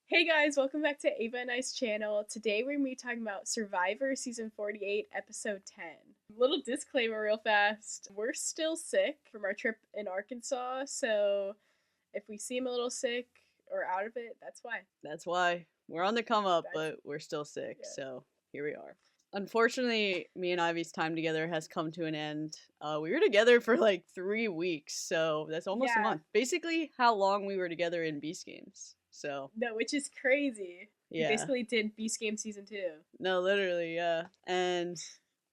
Hey guys, welcome back to Ava and I's channel. Today we're going to be talking about Survivor Season 48, Episode 10. Little disclaimer real fast. We're still sick from our trip in Arkansas, so if we seem a little sick or out of it, that's why. That's why we're on the come up, That's, but we're still sick, yeah. so here we are. Unfortunately, me and Ivy's time together has come to an end. We were together for like 3 weeks, so that's almost a Yeah, month. Basically, how long we were together in Beast Games. So, no, which is crazy. We yeah. basically did Beast Game Season 2. No, literally, yeah. And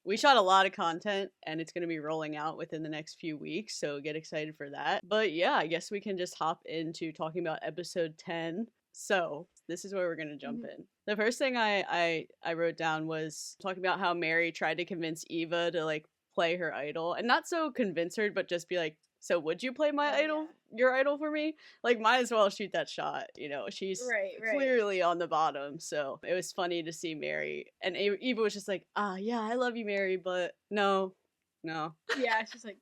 we shot a lot of content, and it's going to be rolling out within the next few weeks, so get excited for that. But yeah, I guess we can just hop into talking about episode 10. So, this is where we're going to jump in. The first thing I wrote down was talking about how Mary tried to convince Eva to like play her idol, and not so convince her, but just be like, so would you play my idol, your idol for me? Like, might as well shoot that shot, you know, she's Right. clearly on the bottom. So it was funny to see Mary, and Eva was just like, yeah, I love you, Mary, but no. Yeah, it's just like,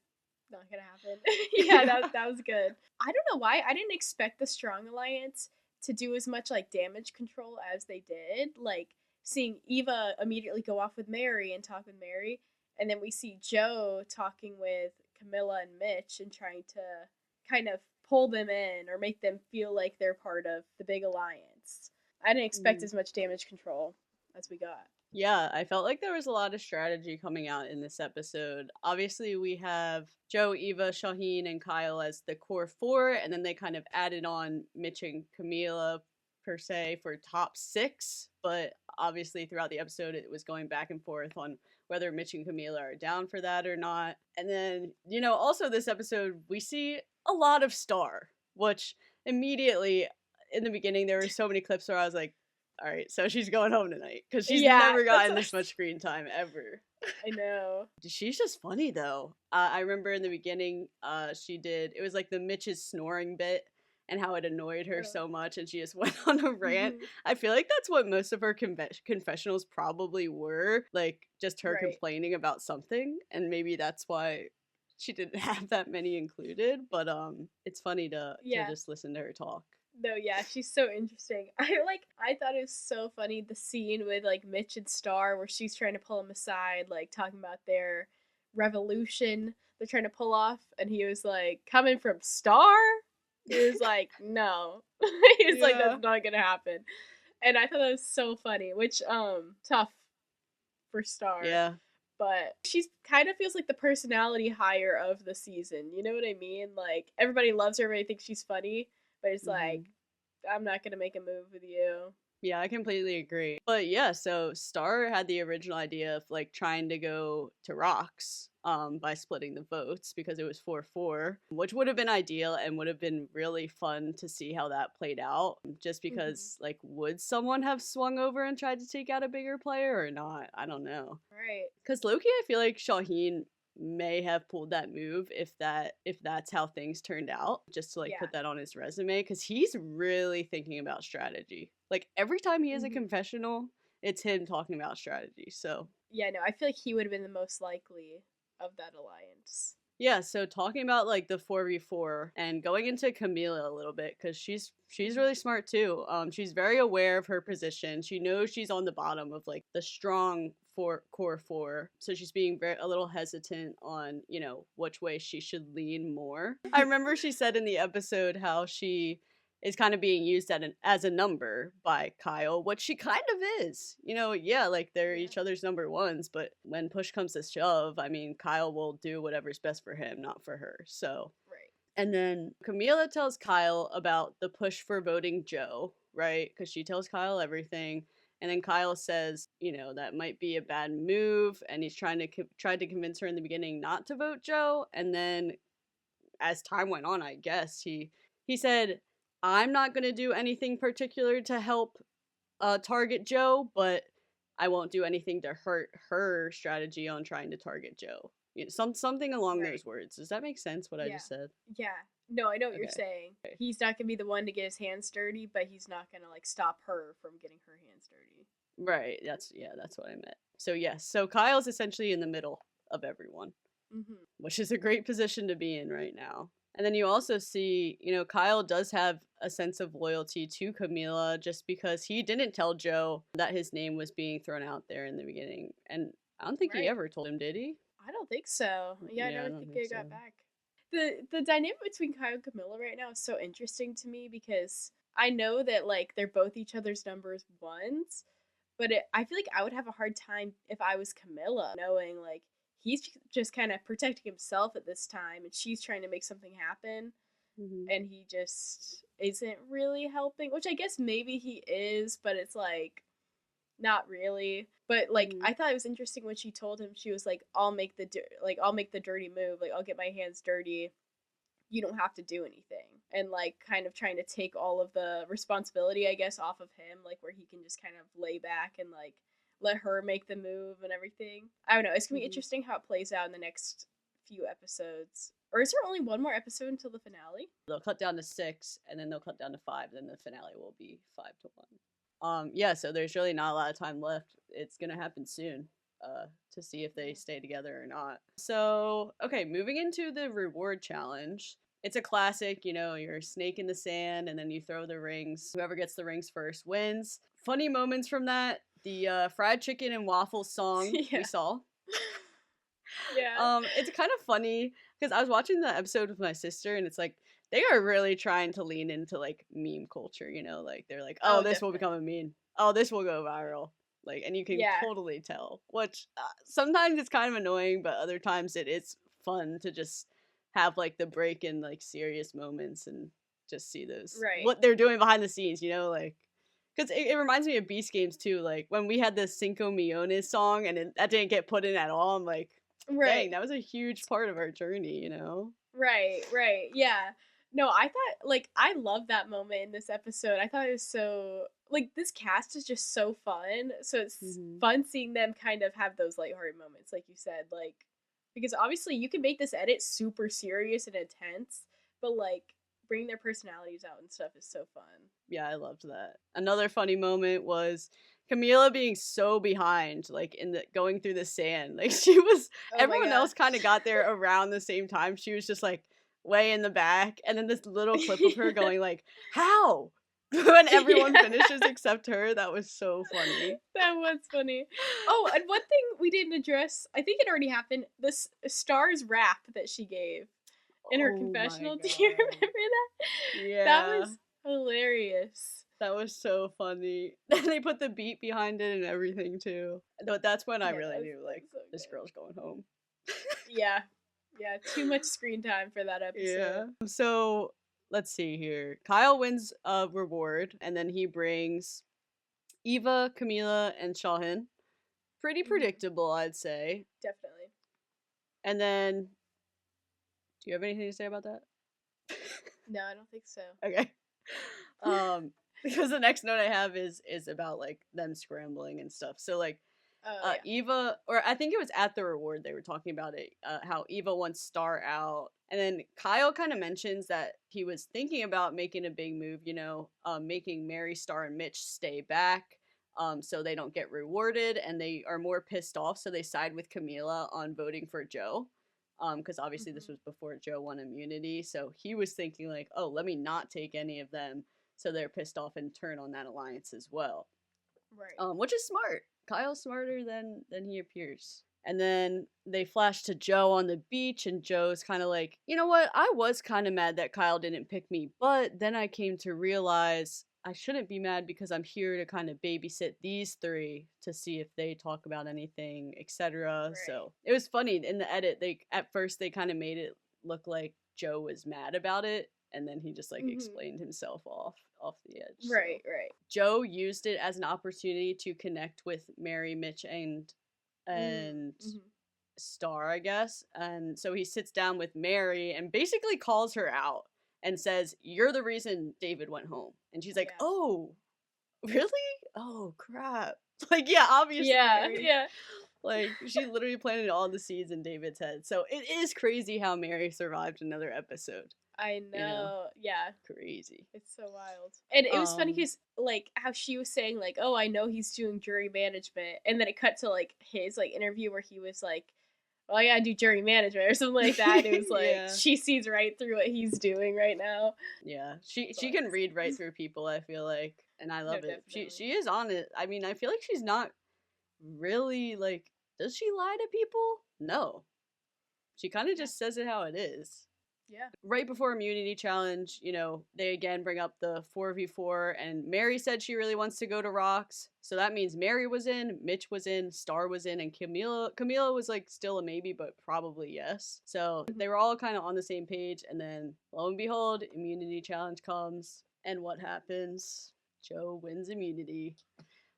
not gonna happen. Yeah, that was good. I don't know why. I didn't expect the Strong Alliance to do as much like damage control as they did. Like seeing Eva immediately go off with Mary and talk with Mary, and then we see Joe talking with Camilla and Mitch and trying to kind of pull them in or make them feel like they're part of the big alliance. I didn't expect as much damage control as we got. Yeah, I felt like there was a lot of strategy coming out in this episode. Obviously, we have Joe, Eva, Shaheen, and Kyle as the core four, and then they kind of added on Mitch and Camila per se for top six. But obviously, throughout the episode, it was going back and forth on whether Mitch and Camila are down for that or not. And then, also this episode, we see a lot of Star, which immediately in the beginning, there were so many clips where I was like, all right, so she's going home tonight because she's Yeah, never that's gotten what this much screen time ever. I know. She's just funny though. I remember in the beginning, she did it was like the Mitch's snoring bit and how it annoyed her so much, and she just went on a rant. I feel like that's what most of her confessionals probably were, like just her Right. complaining about something, and maybe that's why she didn't have that many included. But it's funny to just listen to her talk. No, yeah, she's so interesting. I thought it was so funny the scene with like Mitch and Star where she's trying to pull him aside, like talking about their revolution they're trying to pull off, and he was like, coming from Star? He was like, no. He was like, that's not gonna happen. And I thought that was so funny, which tough for Star. Yeah. But she kind of feels like the personality hire of the season. You know what I mean? Like everybody loves her, everybody thinks she's funny, but it's like, I'm not gonna make a move with you. Yeah, I completely agree. But yeah, so Star had the original idea of like trying to go to Rocks by splitting the votes because it was 4-4, which would have been ideal and would have been really fun to see how that played out. Just because like would someone have swung over and tried to take out a bigger player or not? I don't know. Right. Cuz Loki, I feel like Shaheen may have pulled that move if that's how things turned out, just to like put that on his resume, because he's really thinking about strategy. Like every time he has a confessional, it's him talking about strategy. So yeah, no, I feel like he would have been the most likely of that alliance. Yeah, so talking about like the 4v4 and going into Camila a little bit, because she's really smart too. She's very aware of her position. She knows she's on the bottom of like the strong core four, so she's being a little hesitant on which way she should lean more. I remember she said in the episode how she is kind of being used as a number by Kyle, which she kind of is. Like they're each other's number ones, but when push comes to shove, I mean, Kyle will do whatever's best for him, not for her. So, right. And then Camila tells Kyle about the push for voting Joe, right? Because she tells Kyle everything. And then Kyle says, that might be a bad move, and he's tried to convince her in the beginning not to vote Joe. And then, as time went on, I guess he said, I'm not going to do anything particular to help target Joe, but I won't do anything to hurt her strategy on trying to target Joe. Something along those words. Does that make sense, what I just said? Yeah. No, I know what you're saying. He's not going to be the one to get his hands dirty, but he's not going to, like, stop her from getting her hands dirty. Right. That's what I meant. So, yes. So, Kyle's essentially in the middle of everyone, which is a great position to be in right now. And then you also see, Kyle does have a sense of loyalty to Camila just because he didn't tell Joe that his name was being thrown out there in the beginning. And I don't think he Right. ever told him, did he? I don't think so. Yeah, I Yeah, I never don't think think it so. got back. The dynamic between Kyle and Camilla right now is so interesting to me because I know that like they're both each other's numbers ones, but I feel like I would have a hard time if I was Camilla, knowing like he's just kind of protecting himself at this time, and she's trying to make something happen, Hmm. and he just isn't really helping. Which I guess maybe he is, but it's like not really. But like Hmm. I thought it was interesting when she told him, she was like, I'll make the dirty move, like I'll get my hands dirty, you don't have to do anything, and like kind of trying to take all of the responsibility, I guess, off of him, like where he can just kind of lay back and like let her make the move and everything. I don't know, it's gonna be Hmm. interesting how it plays out in the next few episodes. Or is there only one more episode until the finale? They'll cut down to 6, and then they'll cut down to 5. Then the finale will be 5-1. Yeah, so there's really not a lot of time left. It's gonna happen soon. To see if they stay together or not. So, okay, moving into the reward challenge. It's a classic, you're a snake in the sand and then you throw the rings. Whoever gets the rings first wins. Funny moments from that. The fried chicken and waffles song we Yeah. saw. Yeah. It's kind of funny because I was watching the episode with my sister and it's like they are really trying to lean into like meme culture, like they're like, oh, Oh, this will definitely. become a meme. Oh, this will go viral. Like, and you can Yeah. totally tell, which sometimes it's kind of annoying, but other times it is fun to just have like the break in like serious moments and just see those Right. what they're doing behind the scenes, like because it reminds me of Beast Games too. Like when we had the Cinco Millones song and that didn't get put in at all. I'm like, dang, Right. that was a huge part of our journey. Right, right. Yeah. No, I thought like I love that moment in this episode. I thought it was so like this cast is just so fun. So it's Hmm. fun seeing them kind of have those lighthearted moments, like you said, like because obviously you can make this edit super serious and intense, but like bringing their personalities out and stuff is so fun. Yeah, I loved that. Another funny moment was Camila being so behind, like in the going through the sand. Like she was, Oh my everyone god. else kind of got there around the same time. She was just like way in the back, and then this little clip of her going like, "How?" when everyone Yeah. finishes except her. That was so funny. That was funny. Oh, and one thing we didn't address, I think it already happened, this Star's rap that she gave in her Oh my confessional. Do you remember god. that? That Yeah. was hilarious. That was so funny. They put the beat behind it and everything too. But that's when I Yeah, really that knew was like so this good. girl's going home. Yeah. Yeah, too much screen time for that episode. Yeah. So let's see here. Kyle wins a reward and then he brings Eva, Camila, and Shahin. Pretty Hmm. predictable, I'd say. Definitely. And then do you have anything to say about that? No, I don't think so. Okay. Because the next note I have is about like them scrambling and stuff. So like Oh, yeah. Eva, or I think it was at the reward they were talking about it, how Eva wants Star out. And then Kyle kind of mentions that he was thinking about making a big move, making Mary, Star, and Mitch stay back so they don't get rewarded and they are more pissed off. So they side with Camila on voting for Joe. Because obviously this Hmm. was before Joe won immunity. So he was thinking, like, oh, let me not take any of them. So they're pissed off and turn on that alliance as well, Right. which is smart. Kyle's smarter than he appears. And then they flash to Joe on the beach, and Joe's kind of like, you know what? I was kind of mad that Kyle didn't pick me, but then I came to realize I shouldn't be mad because I'm here to kind of babysit these three to see if they talk about anything, etc. Right. So it was funny in the edit. They at first they kind of made it look like Joe was mad about it, and then he just like Hmm. explained himself off the edge. Right, So right. Joe used it as an opportunity to connect with Mary, Mitch, and Mm-hmm. Star, I guess. And so he sits down with Mary and basically calls her out and says, "You're the reason David went home." And she's like, Yeah. "Oh, really? Oh, crap." Like, yeah, obviously, Yeah, Mary. yeah. Like, she literally planted all the seeds in David's head. So it is crazy how Mary survived another episode. I You know, know. Yeah. crazy. It's so wild. And it was funny Um, because, like, how she was saying, like, oh, I know he's doing jury management. And then it cut to, like, his, like, interview where he was like, well, I gotta do jury management or something like that. It was like, Yeah. she sees right through what he's doing right now. Yeah, she can read right through people, I feel like, and I love it. Definitely. She is on it. I mean, I feel like she's not really, like, does she lie to people? No. She kind of Yeah. just says it how it is. Yeah. Right before Immunity Challenge, they again bring up the 4v4, and Mary said she really wants to go to Rocks. So that means Mary was in, Mitch was in, Star was in, and Camila was like still a maybe, but probably yes. So they were all kind of on the same page, and then lo and behold, Immunity Challenge comes, and what happens? Joe wins immunity.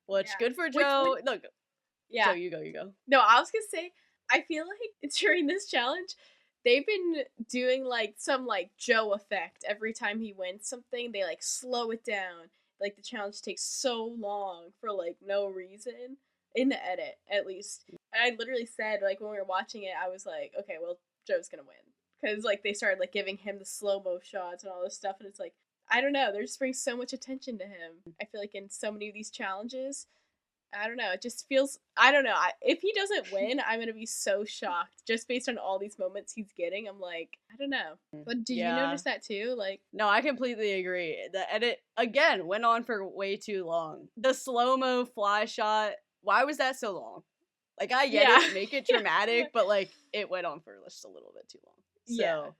Which, Yeah. good for Joe. Look, Yeah. Joe, you go. No, I was gonna say, I feel like during this challenge, they've been doing like some like Joe effect every time he wins something. They like slow it down. Like the challenge takes so long for like no reason in the edit, at least. I literally said like when we were watching it, I was like, okay, well Joe's gonna win because like they started like giving him the slow mo shots and all this stuff, and it's like I don't know, they're just bringing so much attention to him. I feel like in so many of these challenges, I don't know. It just feels. I don't know. If he doesn't win, I'm gonna be so shocked just based on all these moments he's getting. I'm like, I don't know. But did you notice that too? Like, no, I completely agree. The edit again went on for way too long. The slow mo fly shot. Why was that so long? Like, I get it, make it dramatic, but like it went on for just a little bit too long. So,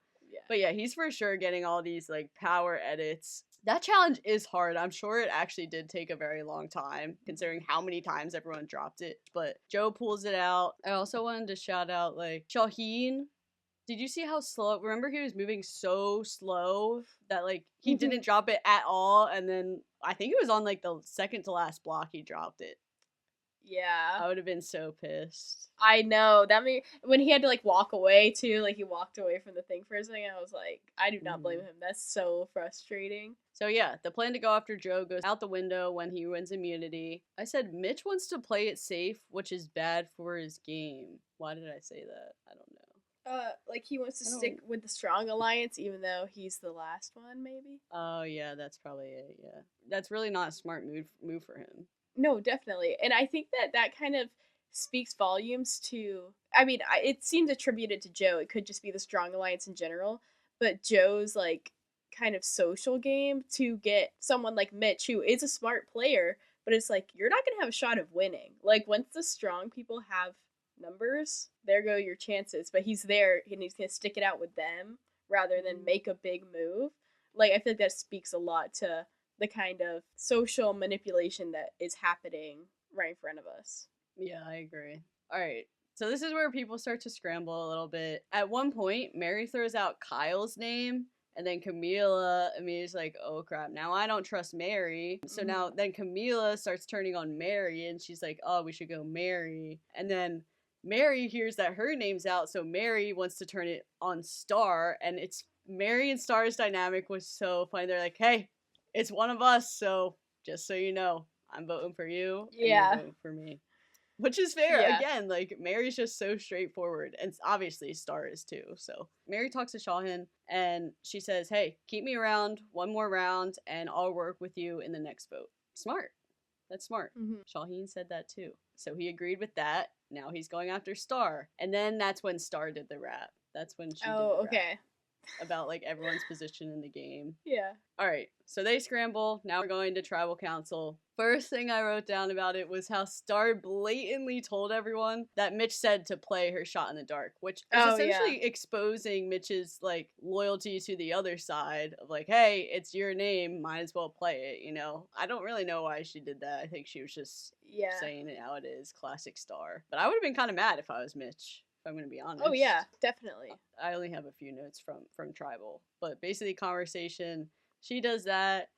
but yeah, he's for sure getting all these like power edits. That challenge is hard. I'm sure it actually did take a very long time, considering how many times everyone dropped it. But Joe pulls it out. I also wanted to shout out, like, Shaheen. Did you see how slow? Remember, he was moving so slow that, like, he didn't drop it at all. And then I think it was on, like, the second to last block he dropped it. Yeah. I would have been so pissed. I know. That made when he had to like walk away too, like he walked away from the thing for a second, I was like, I do not blame him. That's so frustrating. So yeah, the plan to go after Joe goes out the window when he wins immunity. I said Mitch wants to play it safe, which is bad for his game. Why did I say that? I don't know. Like he wants to stick with the strong alliance even though he's the last one, maybe? Oh yeah, that's probably it, yeah. That's really not a smart move for him. No, definitely. And I think that kind of speaks volumes to. I mean, it seems attributed to Joe. It could just be the Strong Alliance in general, but Joe's like kind of social game to get someone like Mitch, who is a smart player, but it's like you're not gonna have a shot of winning. Like once the strong people have numbers, there go your chances. But he's there and he's gonna stick it out with them rather than make a big move. Like I feel like that speaks a lot to the kind of social manipulation that is happening right in front of us. Yeah, I agree. All right. So this is where people start to scramble a little bit. At one point, Mary throws out Kyle's name, and then Camila is like, oh crap, now I don't trust Mary. So now then Camila starts turning on Mary, and she's like, oh, we should go Mary. And then Mary hears that her name's out, so Mary wants to turn it on Star, and it's Mary and Star's dynamic was so funny. They're like, hey, it's one of us, so just so you know, I'm voting for you, and you're voting for me. Which is fair. Yeah. Again, like, Mary's just so straightforward, and obviously Star is too. So Mary talks to Shaheen, and she says, hey, keep me around one more round, and I'll work with you in the next vote. Smart. That's smart. Shaheen said that too. So he agreed with that. Now he's going after Star. And then that's when Star did the rap. That's when she did the rap. About like everyone's position in the game. Yeah. All right. So they scramble. Now we're going to tribal council. First thing I wrote down about it was how Star blatantly told everyone that Mitch said to play her shot in the dark, which is essentially exposing Mitch's like loyalty to the other side of like, hey, it's your name, might as well play it, you know? I don't really know why she did that. I think she was just saying it how it is, classic Star. But I would have been kind of mad if I was Mitch. If I'm going to be honest. Oh yeah, definitely. I only have a few notes from Tribal, but basically conversation, she does that.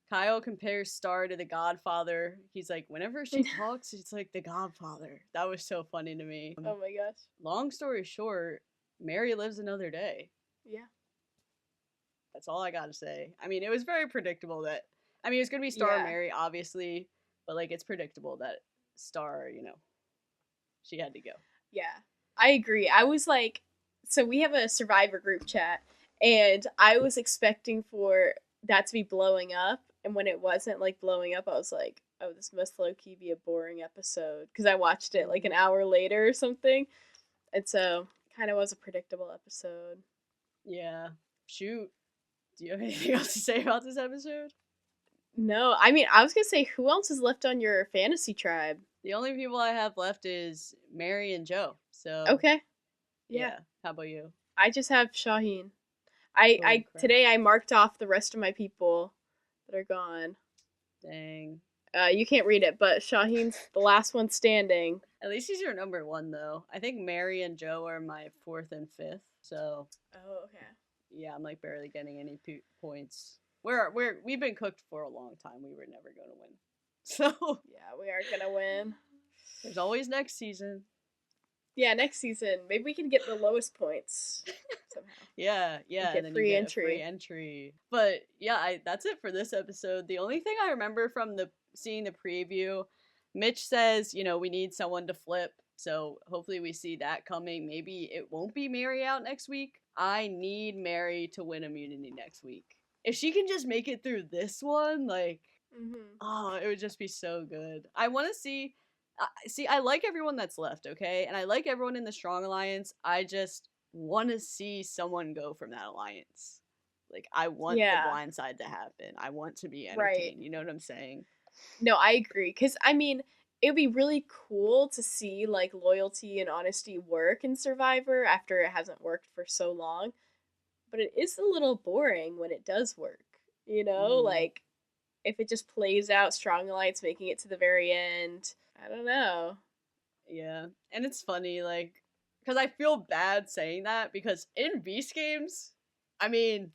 Kyle compares Star to the Godfather. He's like, whenever she talks, it's like the Godfather. That was so funny to me. Oh my gosh. Long story short, Mary lives another day. Yeah. That's all I gotta say. I mean, it was very predictable that, I mean, it was gonna be Star and Mary, obviously, but like, it's predictable that Star, you know, she had to go. Yeah. I agree. I was like, so we have a Survivor group chat, and I was expecting for that to be blowing up, and when it wasn't like blowing up, I was like, oh, this must low-key be a boring episode, because I watched it like an hour later or something. And so, kind of was a predictable episode. Yeah. Shoot. Do you have anything else to say about this episode? No, I mean, I was gonna say, who else is left on your fantasy tribe? The only people I have left is Mary and Joe. So, Okay, yeah. yeah. How about you? I just have Shaheen. Oh, crap. Today I marked off the rest of my people that are gone. Dang. You can't read it, but Shaheen's the last one standing. At least he's your number one, though. I think Mary and Joe are my fourth and fifth. So, Oh, okay. yeah, I'm like barely getting any points. We've been cooked for a long time. We were never going to win. So, Yeah, we aren't gonna win. there's always next season. Yeah, next season maybe we can get the lowest points somehow. Yeah, Get and then free you get entry. a free entry. But yeah, that's it for this episode. The only thing I remember from seeing the preview, Mitch says, we need someone to flip. So hopefully we see that coming. Maybe it won't be Mary out next week. I need Mary to win immunity next week. If she can just make it through this one, like, it would just be so good. I want to see. I like everyone that's left, okay? And I like everyone in the Strong Alliance. I just want to see someone go from that alliance. Like, I want the blind side to happen. I want to be entertained. Right. You know what I'm saying? No, I agree. Because, I mean, it would be really cool to see, like, loyalty and honesty work in Survivor after it hasn't worked for so long. But it is a little boring when it does work. Like, if it just plays out Strong Alliance making it to the very end, I don't know. Yeah. And it's funny, like, because I feel bad saying that, because in Beast games, I mean,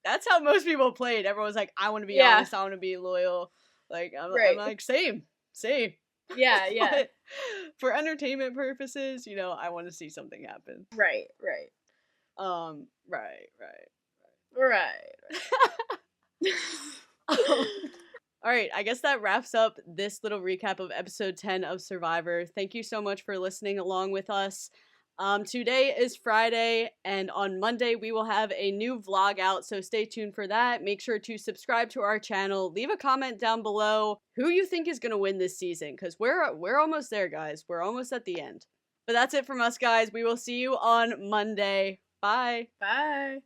that's how most people played. Everyone's like, I want to be honest, I want to be loyal. Like, I'm like, same. Yeah. But for entertainment purposes, I want to see something happen. Right. All right, I guess that wraps up this little recap of episode 10 of Survivor. Thank you so much for listening along with us. Today is Friday, and on Monday we will have a new vlog out, so stay tuned for that. Make sure to subscribe to our channel. Leave a comment down below who you think is going to win this season, because we're almost there, guys. We're almost at the end. But that's it from us, guys. We will see you on Monday. Bye. Bye.